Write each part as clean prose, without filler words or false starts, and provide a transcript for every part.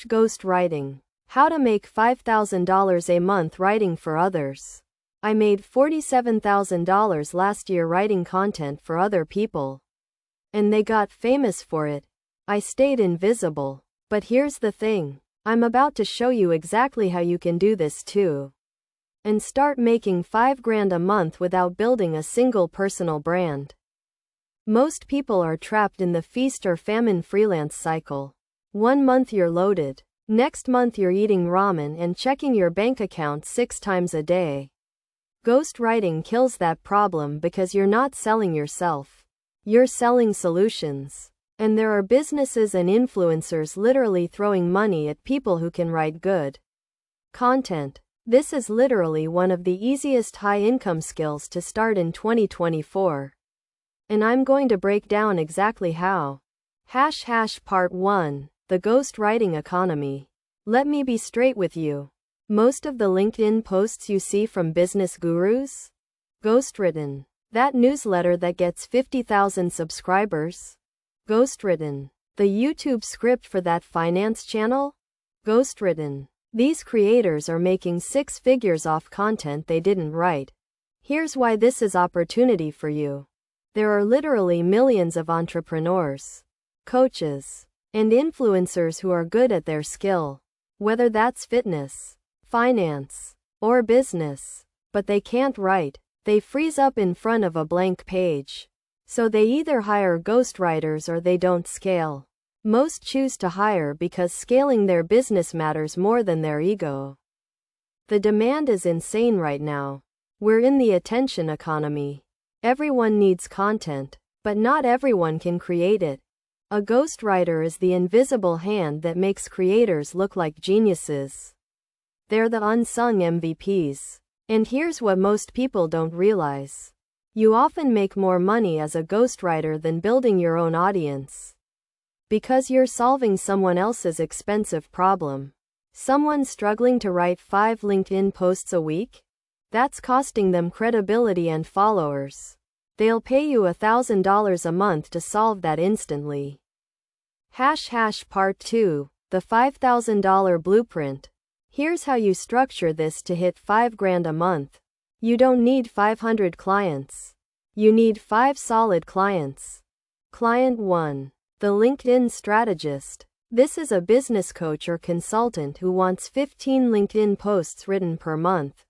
Ghost writing. How to make $5,000 a month writing for others. I made $47,000 last year writing content for other people. And they got famous for it. I stayed invisible. But here's the thing. I'm about to show you exactly how you can do this too. And start making $5,000 a month without building a single personal brand. Most people are trapped in the feast or famine freelance cycle. 1 month you're loaded. Next month you're eating ramen and checking your bank account 6 times a day. Ghostwriting kills that problem because you're not selling yourself. You're selling solutions. And there are businesses and influencers literally throwing money at people who can write good content. This is literally one of the easiest high-income skills to start in 2024. And I'm going to break down exactly how. Part 1. The ghostwriting economy. Let me be straight with you. Most of the LinkedIn posts you see from business gurus? Ghostwritten. That newsletter that gets 50,000 subscribers? Ghostwritten. The YouTube script for that finance channel? Ghostwritten. These creators are making 6 figures off content they didn't write. Here's why this is opportunity for you. There are literally millions of entrepreneurs, coaches, and influencers who are good at their skill, whether that's fitness, finance, or business, but they can't write. They freeze up in front of a blank page. So they either hire ghostwriters or they don't scale. Most choose to hire because scaling their business matters more than their ego. The demand is insane right now. We're in the attention economy. Everyone needs content, but not everyone can create it. A ghostwriter is the invisible hand that makes creators look like geniuses. They're the unsung MVPs. And here's what most people don't realize. You often make more money as a ghostwriter than building your own audience. Because you're solving someone else's expensive problem. Someone struggling to write 5 LinkedIn posts a week? That's costing them credibility and followers. They'll pay you $1,000 a month to solve that instantly. Part 2. The $5,000 Blueprint. Here's how you structure this to hit $5,000 a month. You don't need 500 clients. You need 5 solid clients. Client 1. The LinkedIn Strategist. This is a business coach or consultant who wants 15 LinkedIn posts written per month.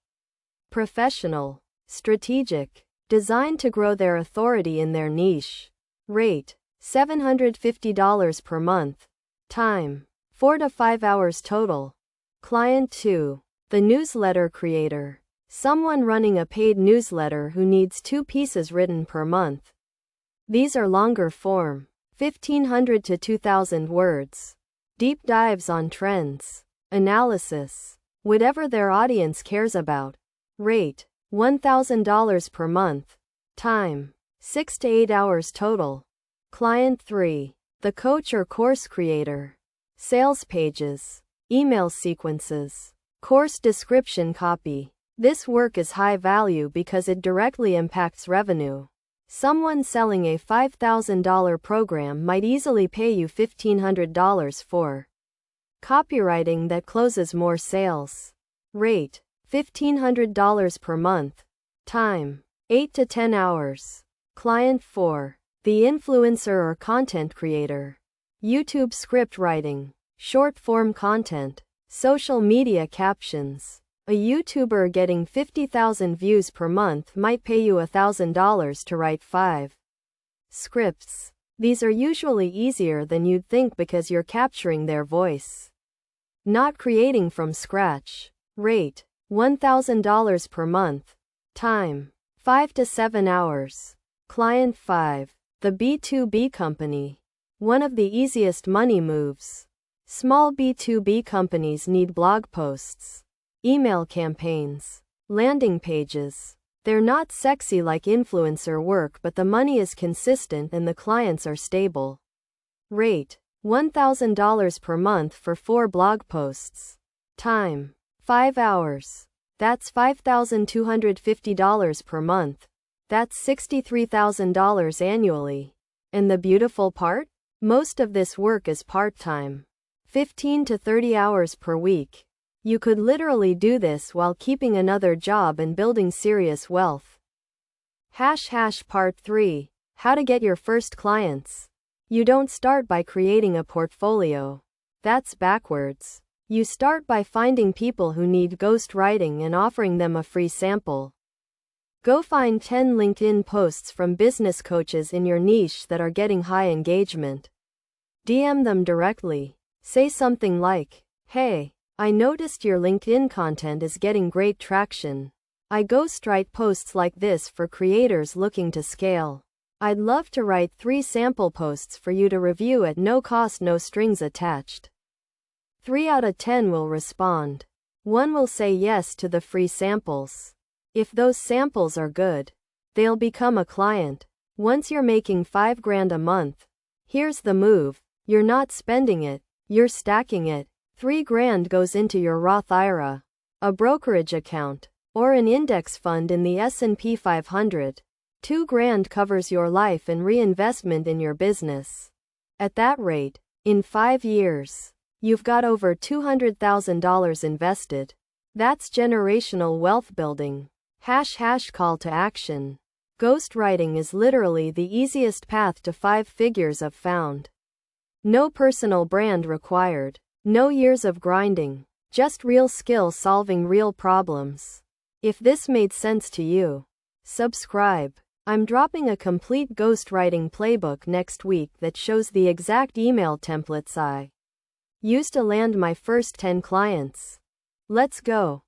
Professional. Strategic. Designed to grow their authority in their niche. Rate. $750 per month. Time. 4 to 5 hours total. Client 2. The Newsletter Creator. Someone running a paid newsletter who needs 2 pieces written per month. These are longer form. 1,500 to 2,000 words. Deep dives on trends. Analysis. Whatever their audience cares about. Rate. $1,000 per month. Time. 6 to 8 hours total. Client 3. The Coach or Course Creator. Sales pages. Email sequences. Course description copy. This work is high value because it directly impacts revenue. Someone selling a $5,000 program might easily pay you $1,500 for copywriting that closes more sales. Rate. $1,500 per month. Time. 8 to 10 hours. Client 4. The Influencer or Content Creator. YouTube script writing. Short-form content. Social media captions. A YouTuber getting 50,000 views per month might pay you $1,000 to write 5 scripts. These are usually easier than you'd think because you're capturing their voice, not creating from scratch. Rate. $1,000 per month. Time. 5 to 7 hours. Client 5. The B2B Company. One of the easiest money moves. Small B2B companies need blog posts, email campaigns, landing pages. They're not sexy like influencer work, but the money is consistent and the clients are stable. Rate. $1,000 per month for 4 blog posts. Time. 5 hours. That's $5,250 per month. That's $63,000 annually. And the beautiful part? Most of this work is part-time. 15 to 30 hours per week. You could literally do this while keeping another job and building serious wealth. Part 3. How to get your first clients. You don't start by creating a portfolio. That's backwards. You start by finding people who need ghostwriting and offering them a free sample. Go find 10 LinkedIn posts from business coaches in your niche that are getting high engagement. DM them directly. Say something like, "Hey, I noticed your LinkedIn content is getting great traction. I ghostwrite posts like this for creators looking to scale. I'd love to write 3 sample posts for you to review at no cost, no strings attached." 3 out of 10 will respond. 1 will say yes to the free samples. If those samples are good, they'll become a client. Once you're making $5,000 a month, here's the move. You're not spending it, you're stacking it. $3,000 goes into your Roth IRA, a brokerage account, or an index fund in the S&P 500. $2,000 covers your life and reinvestment in your business. At that rate, in 5 years, you've got over $200,000 invested. That's generational wealth building. Call to action. Ghostwriting is literally the easiest path to 5 figures I've found. No personal brand required. No years of grinding. Just real skill solving real problems. If this made sense to you, subscribe. I'm dropping a complete ghostwriting playbook next week that shows the exact email templates I used to land my first 10 clients. Let's go.